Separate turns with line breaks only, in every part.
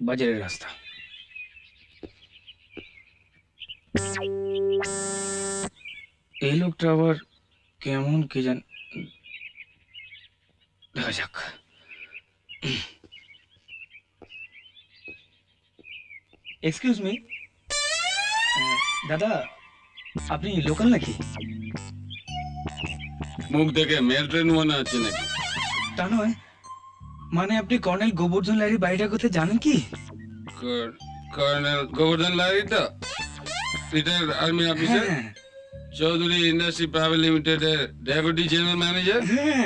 বাজারের রাস্তা। এই লোকটা আবার কেমন কে জান, দেখা যাক। এক্সকিউজ মি দাদা, আপনি লোকাল নাকি?
মুখ দেখে মেল ট্রেন মনে হচ্ছে নাকি?
তা নয়, মানে আপনি কর্নেল গোবর্ধন লাহিড়ীর বাড়িটা কোথায় জানেন কি?
কর্নেল গোবর্ধন লাহিড়ী তো retired army officer, Chowdhury industry private limited এর ডেপুটি জেনারেল ম্যানেজার।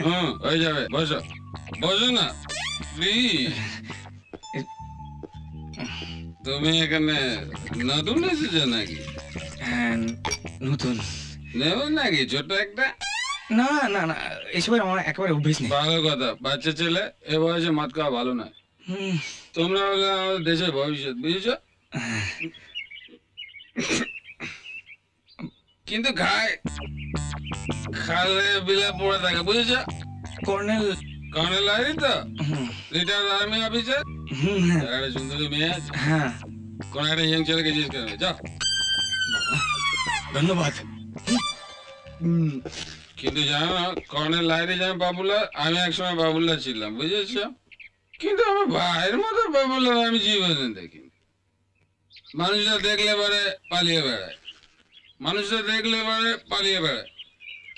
হুম, হয়ে যাবে, বসো বসো না প্লিজ। তুমি এখানে নতুন এসেছো নাকি?
হ্যাঁ নতুন।
নেব নাকি ছোট একটা?
না না না, এসবের আমার একেবারে অভ্যেস নেই।
ভালো কথা, বাচ্চা ছেলে এ বয়সে মদ খাওয়া ভালো নয়। তোমরা হলে আমাদের দেশের ভবিষ্যৎ, বুঝেছো? কিন্তু খালে বিলে পড়ে থাকে, বুঝেছো?
কর্নেল
কর্নেল লাহিড়ী তো রিটায়ার্ড আর্মি অফিসার, একটা সুন্দরী মেয়ে আছে।
হ্যাঁ,
কোন একটা ইয়ং ছেলেকে জিজ্ঞেস করবে, যাও।
ধন্যবাদ।
কিন্তু জানো, কর্নেল লাহিড়ী যেন পপুলার, আমি একসময় পপুলার ছিলাম, বুঝেছো? কিন্তু আমার ভাইয়ের মতো পপুলার আমি জীবনে দেখিনি। মানুষরা দেখলে পরে পালিয়ে বেড়ায়, মানুষরা দেখলে পরে পালিয়ে বেড়ায়।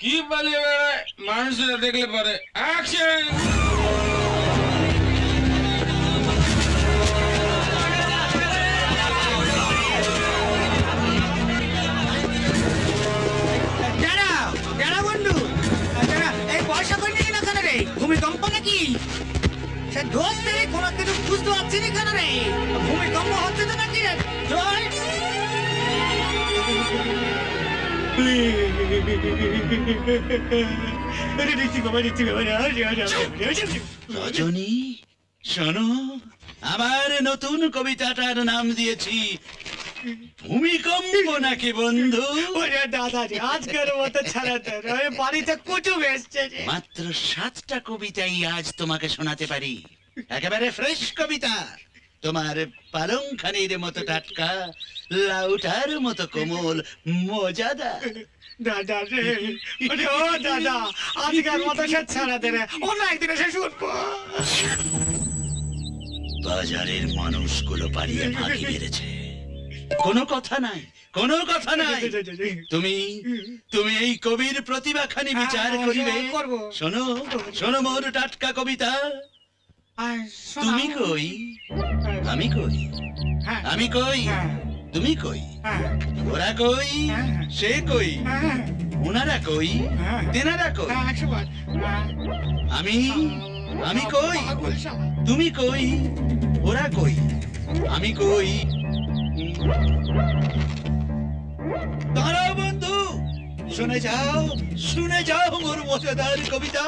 কি পালিয়ে বেড়ায়? মানুষরা দেখলে পরে অ্যাকশন।
ভূমিকম্প নাকি? সে দোষ নেই, কোনো কিছু বুঝতে পারছি না কেন রে? ভূমিকম্প হচ্ছে তো নাকি? জয়
রজনী, শোনো, আমার নতুন কবিতাটার নাম দিয়েছি ভূমিকম্প নাকি বন্ধু।
দাদাজি আজকের মতো ছাড়াতে বাড়িতে কুটুম এসছে।
মাত্র 7টা কবিতাই আজ তোমাকে শোনাতে পারি, একেবারে ফ্রেশ কবিতা, তোমার পালংখানির মতো টাটকা, লাউটার মতো কোমল, মজাদার।
দাদা রে, ও দাদা, আজকের মতো সে ছাড়াতে রে, অন্য একদিন এসে শুনবো।
বাজারের মানুষগুলো পালিয়ে ফাঁকি মেরেছে, কোনো কথা নাই, কোনো কথা নাই। তুমি এই কবির প্রতিভাখানি বিচার করিবে। শোনো শোনো মোর টাটকা কবিতা। তুমি কই, আমি কই, আমি কই, তুমি কই, ওরা কই, সে কই, ওনারা কই, তেনারা কই, আমি কই, তুমি কই, ওরা কই, আমি কই। দাঁড়াও বন্ধু, শুনে যাও মোর মজাদার কবিতা।